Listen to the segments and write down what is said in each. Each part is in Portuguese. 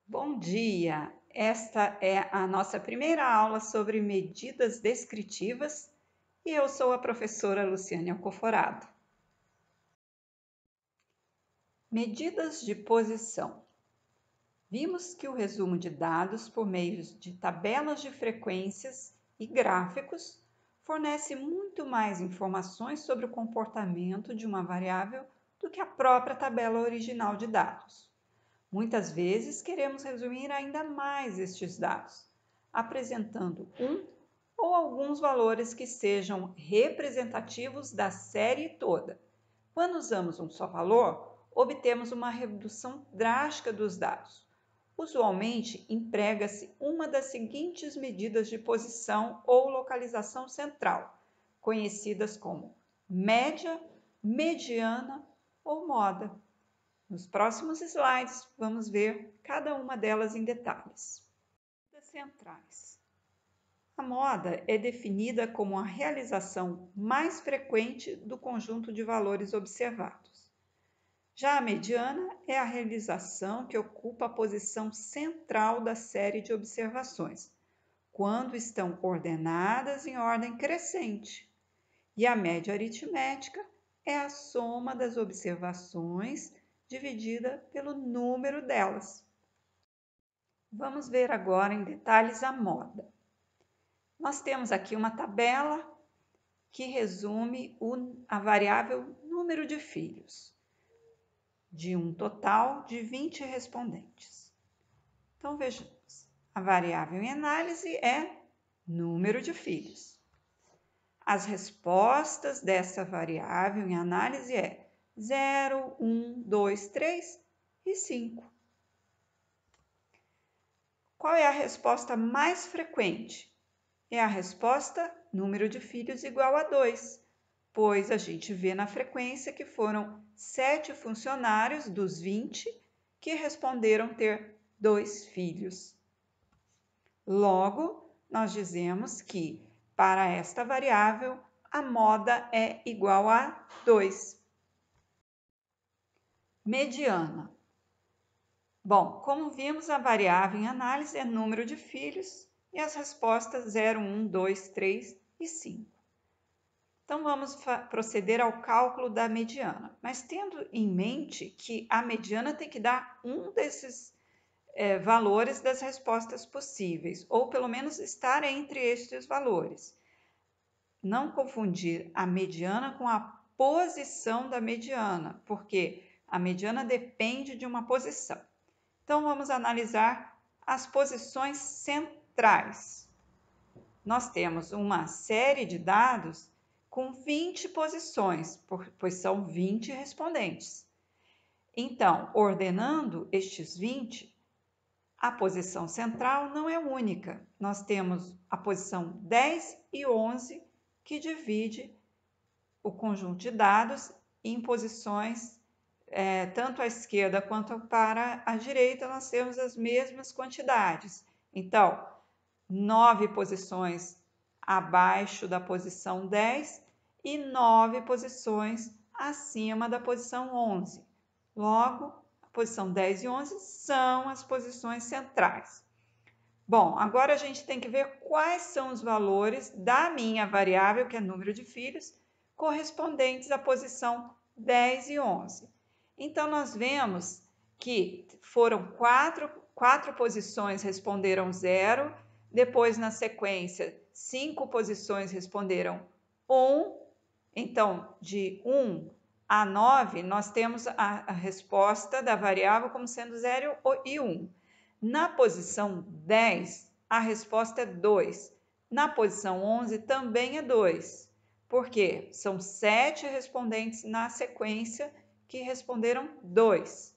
Bom dia! Esta é a nossa primeira aula sobre medidas descritivas e eu sou a professora Luciane Alcoforado. Medidas de posição. Vimos que o resumo de dados por meio de tabelas de frequências e gráficos fornece muito mais informações sobre o comportamento de uma variável do que a própria tabela original de dados. Muitas vezes queremos resumir ainda mais estes dados, apresentando um ou alguns valores que sejam representativos da série toda. Quando usamos um só valor, obtemos uma redução drástica dos dados. Usualmente, emprega-se uma das seguintes medidas de posição ou localização central, conhecidas como média, mediana ou moda. Nos próximos slides, vamos ver cada uma delas em detalhes. Medidas centrais. A moda é definida como a realização mais frequente do conjunto de valores observados. Já a mediana é a realização que ocupa a posição central da série de observações, quando estão ordenadas em ordem crescente. E a média aritmética é a soma das observações dividida pelo número delas. Vamos ver agora em detalhes a moda. Nós temos aqui uma tabela que resume a variável número de filhos, de um total de 20 respondentes. Então, vejamos, a variável em análise é número de filhos. As respostas dessa variável em análise é 0, 1, 2, 3 e 5. Qual é a resposta mais frequente? É a resposta número de filhos igual a 2, pois a gente vê na frequência que foram 7 funcionários dos 20 que responderam ter 2 filhos. Logo, nós dizemos que para esta variável a moda é igual a 2. Mediana. Bom, como vimos, a variável em análise é número de filhos e as respostas 0, 1, 2, 3 e 5. Então, vamos proceder ao cálculo da mediana, mas tendo em mente que a mediana tem que dar um desses valores das respostas possíveis, ou pelo menos estar entre estes valores. Não confundir a mediana com a posição da mediana, porque a mediana depende de uma posição. Então, vamos analisar as posições centrais. Nós temos uma série de dados com 20 posições, pois são 20 respondentes. Então, ordenando estes 20, a posição central não é única. Nós temos a posição 10 e 11, que divide o conjunto de dados em posições tanto à esquerda quanto para a direita, nós temos as mesmas quantidades. Então, 9 posições abaixo da posição 10 e 9 posições acima da posição 11. Logo, a posição 10 e 11 são as posições centrais. Bom, agora a gente tem que ver quais são os valores da minha variável, que é número de filhos, correspondentes à posição 10 e 11. Então, nós vemos que foram quatro posições responderam 0, depois, na sequência, 5 posições responderam 1. Então, de 1 a 9, nós temos a resposta da variável como sendo 0 e 1. Na posição 10, a resposta é 2. Na posição 11, também é 2. Por quê? São 7 respondentes na sequência que responderam 2.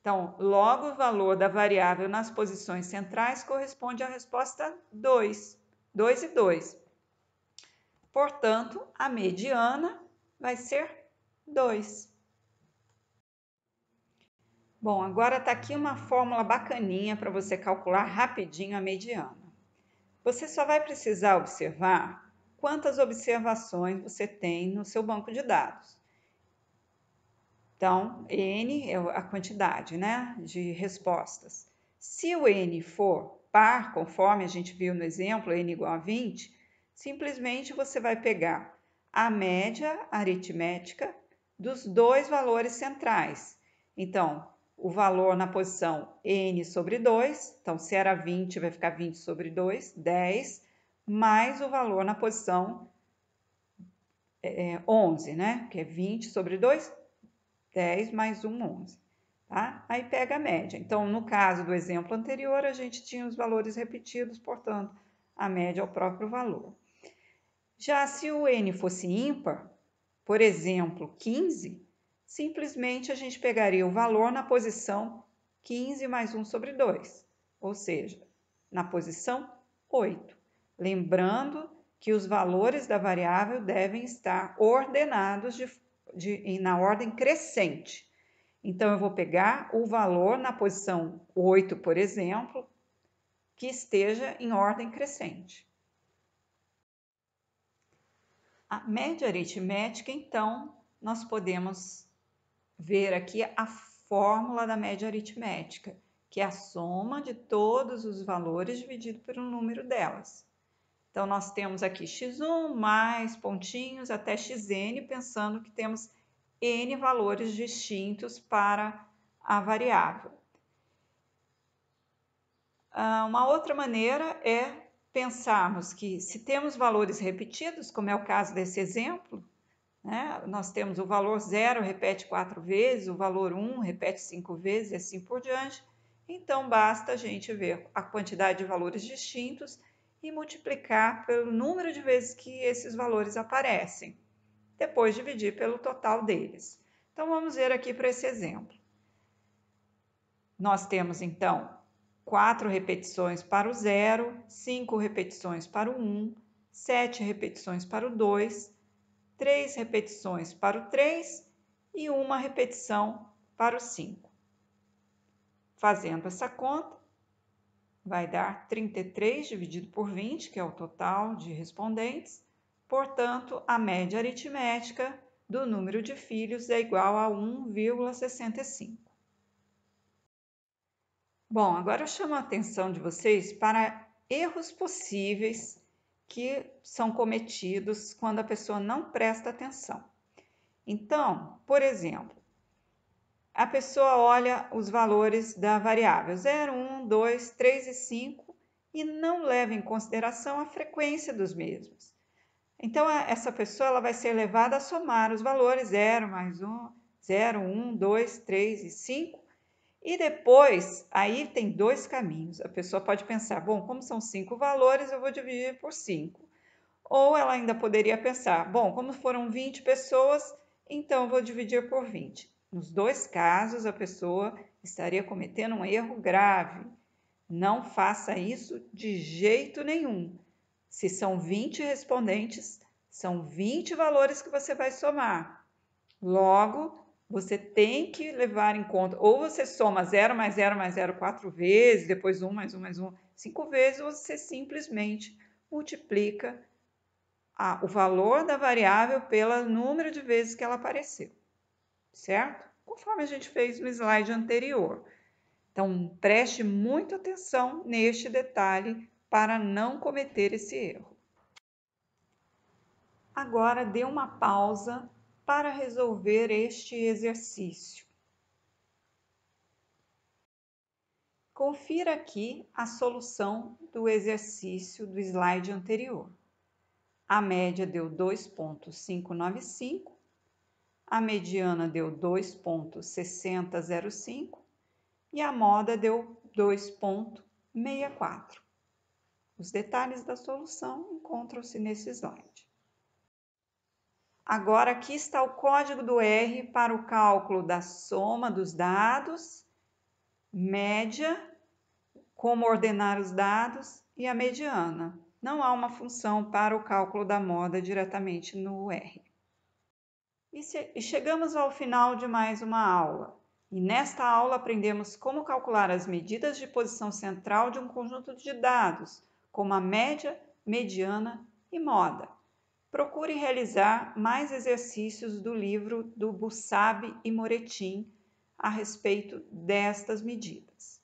Então, logo o valor da variável nas posições centrais corresponde à resposta 2. 2 e 2. Portanto, a mediana vai ser 2. Bom, agora está aqui uma fórmula bacaninha para você calcular rapidinho a mediana. Você só vai precisar observar quantas observações você tem no seu banco de dados. Então, N é a quantidade, né, de respostas. Se o N for par, conforme a gente viu no exemplo, N igual a 20, simplesmente você vai pegar a média aritmética dos dois valores centrais. Então, o valor na posição N sobre 2, então se era 20, vai ficar 20 sobre 2, 10, mais o valor na posição 11, né, que é 20 sobre 2, 10 mais 1, 11. Tá? Aí pega a média. Então, no caso do exemplo anterior, a gente tinha os valores repetidos, portanto, a média é o próprio valor. Já se o N fosse ímpar, por exemplo, 15, simplesmente a gente pegaria o valor na posição 15 mais 1 sobre 2, ou seja, na posição 8. Lembrando que os valores da variável devem estar ordenados na ordem crescente. Então, eu vou pegar o valor na posição 8, por exemplo, que esteja em ordem crescente. A média aritmética, então, nós podemos ver aqui a fórmula da média aritmética, que é a soma de todos os valores dividido pelo número delas. Então, nós temos aqui x1 mais pontinhos até xn, pensando que temos n valores distintos para a variável. Uma outra maneira é pensarmos que se temos valores repetidos, como é o caso desse exemplo, né, nós temos o valor 0 repete 4 vezes, o valor 1 repete 5 vezes e assim por diante, então basta a gente ver a quantidade de valores distintos e multiplicar pelo número de vezes que esses valores aparecem, depois dividir pelo total deles. Então vamos ver aqui para esse exemplo. Nós temos então 4 repetições para o 0, 5 repetições para o 1, 7 repetições para o 2, 3 repetições para o 3 e 1 repetição para o 5. Fazendo essa conta, vai dar 33 dividido por 20, que é o total de respondentes. Portanto, a média aritmética do número de filhos é igual a 1,65. Bom, agora eu chamo a atenção de vocês para erros possíveis que são cometidos quando a pessoa não presta atenção. Então, por exemplo, a pessoa olha os valores da variável 0, 1, 2, 3 e 5 e não leva em consideração a frequência dos mesmos. Então, essa pessoa ela vai ser levada a somar os valores 0 mais 1, 0, 1, 2, 3 e 5. E depois, aí tem dois caminhos. A pessoa pode pensar, bom, como são 5 valores, eu vou dividir por 5. Ou ela ainda poderia pensar, bom, como foram 20 pessoas, então eu vou dividir por 20. Nos dois casos, a pessoa estaria cometendo um erro grave. Não faça isso de jeito nenhum. Se são 20 respondentes, são 20 valores que você vai somar. Logo, você tem que levar em conta, ou você soma 0 mais 0 mais 0 4 vezes, depois 1 mais 1 mais 1 5 vezes, ou você simplesmente multiplica o valor da variável pelo número de vezes que ela apareceu, certo? Conforme a gente fez no slide anterior. Então, preste muita atenção neste detalhe para não cometer esse erro. Agora, dê uma pausa para resolver este exercício. Confira aqui a solução do exercício do slide anterior. A média deu 2,595, a mediana deu 2,6005 e a moda deu 2,64. Os detalhes da solução encontram-se nesse slide. Agora, aqui está o código do R para o cálculo da soma dos dados, média, como ordenar os dados e a mediana. Não há uma função para o cálculo da moda diretamente no R. E chegamos ao final de mais uma aula. E nesta aula aprendemos como calcular as medidas de posição central de um conjunto de dados, como a média, mediana e moda. procure realizar mais exercícios do livro do Bussabe e Moretin a respeito destas medidas.